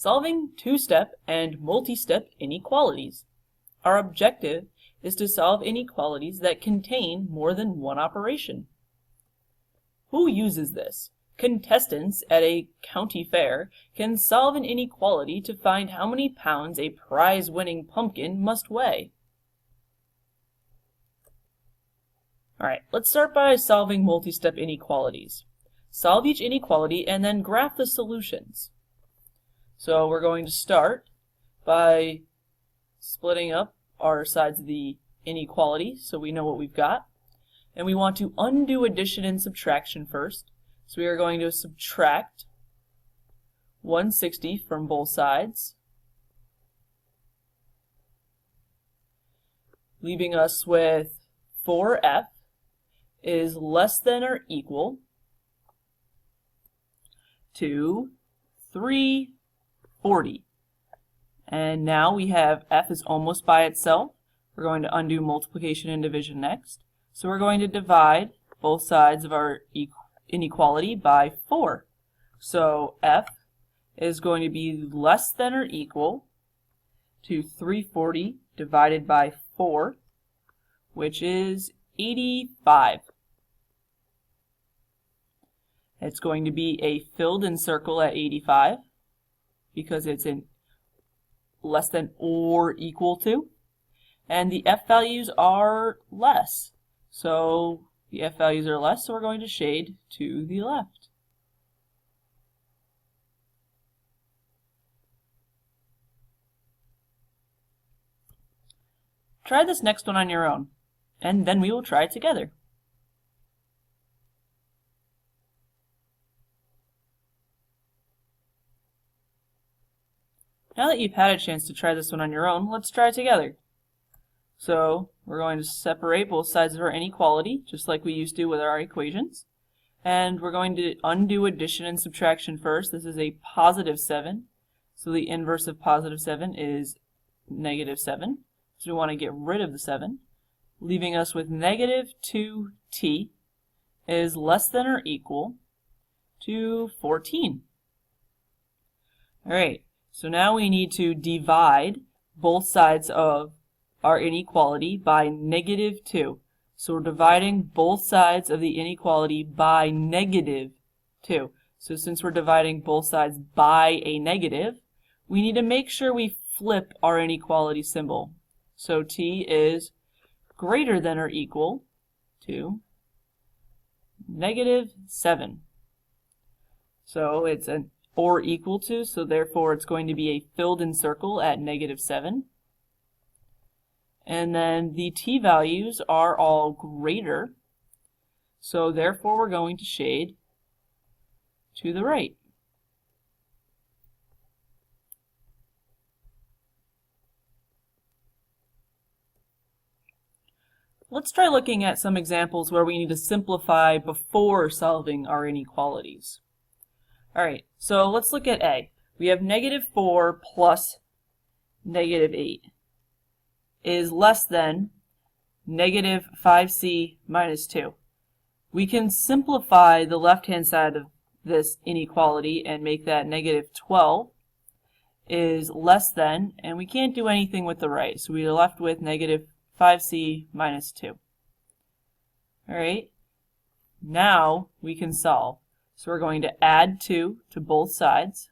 solving two-step and multi-step inequalities. Our objective is to solve inequalities that contain more than one operation. Who uses this? Contestants at a county fair can solve an inequality to find how many pounds a prize-winning pumpkin must weigh. Alright, let's start by solving multi-step inequalities. Solve each inequality and then graph the solutions. So we're going to start by splitting up our sides of the inequality so we know what we've got. And we want to undo addition and subtraction first. So we are going to subtract 160 from both sides, leaving us with 4f is less than or equal to 340. And now we have f is almost by itself. We're going to undo multiplication and division next. So we're going to divide both sides of our inequality by 4. So f is going to be less than or equal to 340 divided by 4, which is 85. It's going to be a filled-in circle at 85 because it's in less than or equal to, and the f values are less. So the f values are less, so we're going to shade to the left. Try this next one on your own, and then we will try it together. Now that you've had a chance to try this one on your own, let's try it together. So we're going to separate both sides of our inequality, just like we used to with our equations. And we're going to undo addition and subtraction first. This is a positive 7. So the inverse of positive 7 is negative 7. So we want to get rid of the 7, leaving us with negative 2t is less than or equal to 14. Alright, so now we need to divide both sides of our inequality by negative 2. So we're dividing both sides of the inequality by negative 2. So since we're dividing both sides by a negative, we need to make sure we flip our inequality symbol. So t is greater than or equal to negative 7. So it's an or equal to, so therefore it's going to be a filled-in circle at negative 7. And then the t values are all greater, so therefore we're going to shade to the right. Let's try looking at some examples where we need to simplify before solving our inequalities. Alright, so let's look at A. We have negative 4 plus negative 8 is less than negative 5c minus 2. We can simplify the left-hand side of this inequality and make that negative 12 is less than, and we can't do anything with the right, so we're left with negative 5c minus 2. Alright, now we can solve. So we're going to add 2 to both sides,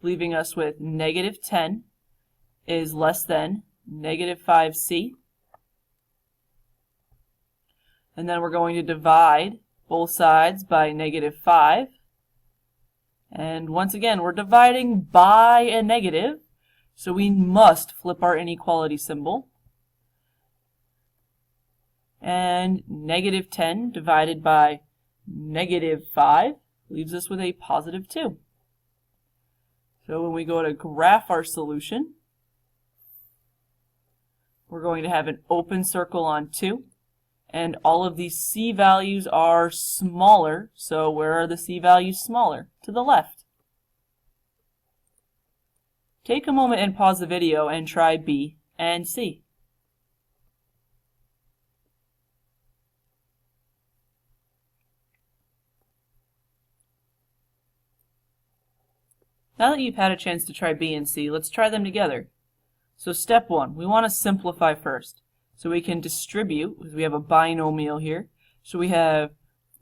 leaving us with negative 10 is less than negative 5c. And then we're going to divide both sides by negative 5. And once again, we're dividing by a negative, so we must flip our inequality symbol. And negative 10 divided by negative 5 leaves us with a positive 2. So when we go to graph our solution, we're going to have an open circle on 2, and all of these c values are smaller, so where are the c values smaller? To the left. Take a moment and pause the video and try B and C. Now that you've had a chance to try B and C, let's try them together. So step 1, we want to simplify first. So we can distribute, because we have a binomial here. So we have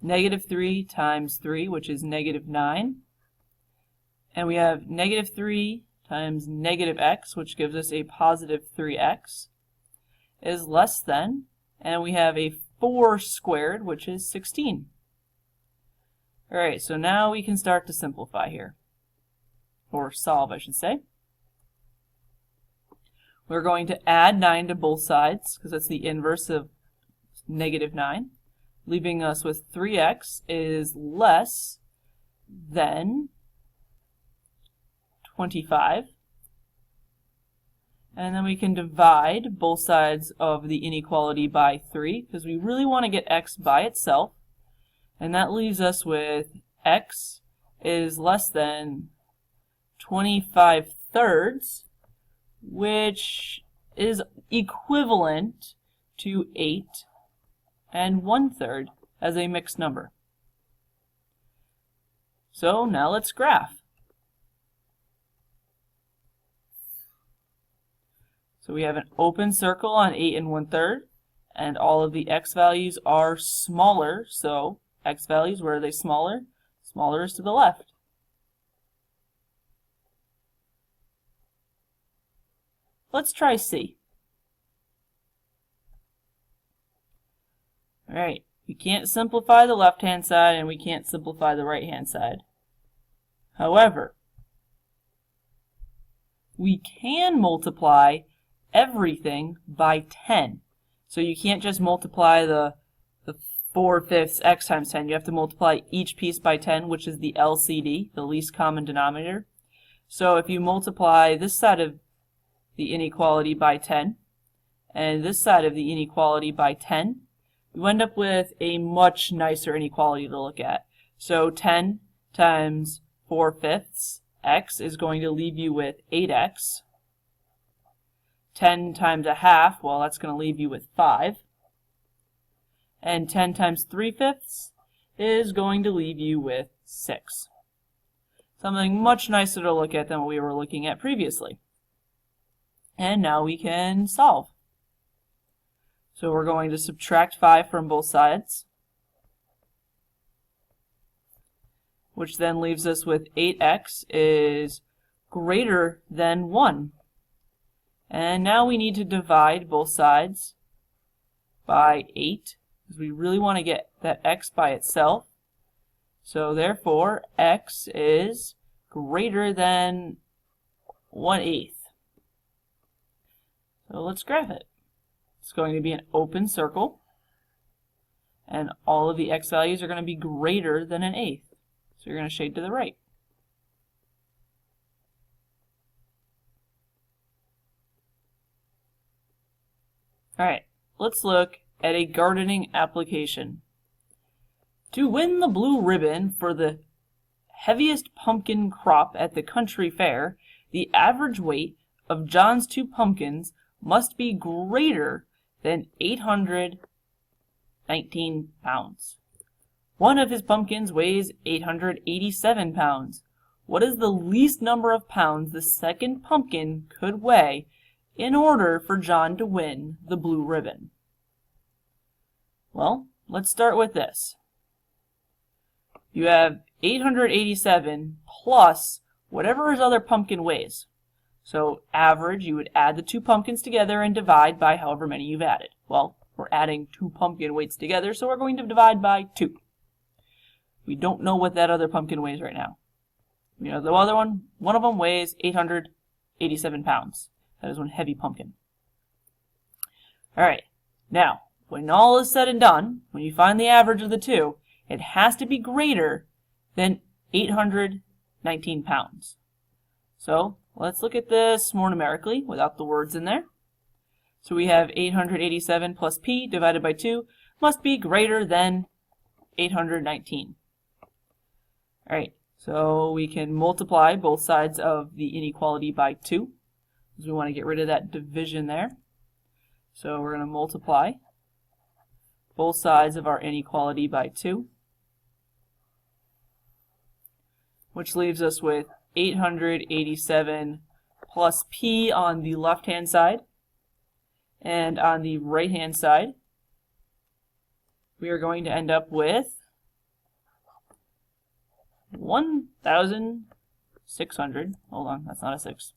negative 3 times 3, which is negative 9. And we have negative 3 times negative x, which gives us a positive 3x, is less than, and we have a 4 squared, which is 16. Alright, so now we can start to simplify here. Or solve, I should say. We're going to add 9 to both sides, because that's the inverse of negative 9, leaving us with 3x is less than 25. And then we can divide both sides of the inequality by 3, because we really want to get x by itself. And that leaves us with x is less than 25 thirds, which is equivalent to 8 and 1/3 as a mixed number. So now let's graph. So we have an open circle on 8 and 1/3, and all of the x values are smaller, so x values, where are they smaller? Smaller is to the left. Let's try C. Alright, we can't simplify the left-hand side and we can't simplify the right-hand side. However, we can multiply everything by 10. So you can't just multiply the 4/5 x times 10. You have to multiply each piece by 10, which is the LCD, the least common denominator. So if you multiply this side of the inequality by 10 and this side of the inequality by 10, you end up with a much nicer inequality to look at. So 10 times 4/5 x is going to leave you with 8x. 10 times a half, well, that's going to leave you with 5. And 10 times 3/5 is going to leave you with 6. Something much nicer to look at than what we were looking at previously. And now we can solve. So we're going to subtract 5 from both sides, which then leaves us with 8x is greater than 1. And now we need to divide both sides by 8, because we really want to get that x by itself. So therefore, x is greater than 1/8. So let's graph it. It's going to be an open circle, and all of the x values are going to be greater than 1/8. So you're going to shade to the right. Alright, let's look at a gardening application. To win the blue ribbon for the heaviest pumpkin crop at the country fair, the average weight of John's 2 pumpkins must be greater than 819 pounds. One of his pumpkins weighs 887 pounds. What is the least number of pounds the second pumpkin could weigh in order for John to win the blue ribbon? Well, let's start with this. You have 887 plus whatever his other pumpkin weighs. So average, you would add the 2 pumpkins together and divide by however many you've added. Well, we're adding 2 pumpkin weights together, so we're going to divide by 2. We don't know what that other pumpkin weighs right now. You know, the other one of them weighs 887 pounds. That is one heavy pumpkin. Alright, now, when all is said and done, when you find the average of the 2, it has to be greater than 819 pounds. So, let's look at this more numerically without the words in there. So we have 887 plus p divided by 2 must be greater than 819. Alright, so we can multiply both sides of the inequality by 2, because we want to get rid of that division there. So we're going to multiply both sides of our inequality by 2, which leaves us with 887 plus P on the left-hand side. And on the right-hand side, we are going to end up with 1,600, hold on, that's not a 6,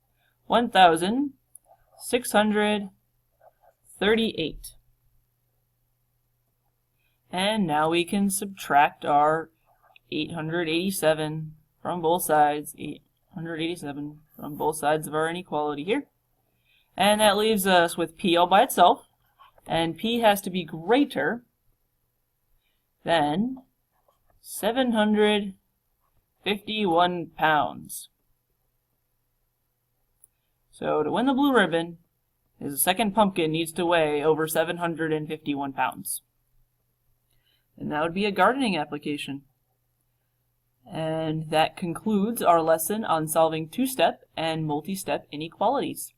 1,638. And now we can subtract our 887 from both sides, 887 from both sides of our inequality here. And that leaves us with P all by itself, and P has to be greater than 751 pounds. So to win the blue ribbon, his second pumpkin needs to weigh over 751 pounds. And that would be a gardening application. And that concludes our lesson on solving two-step and multi-step inequalities.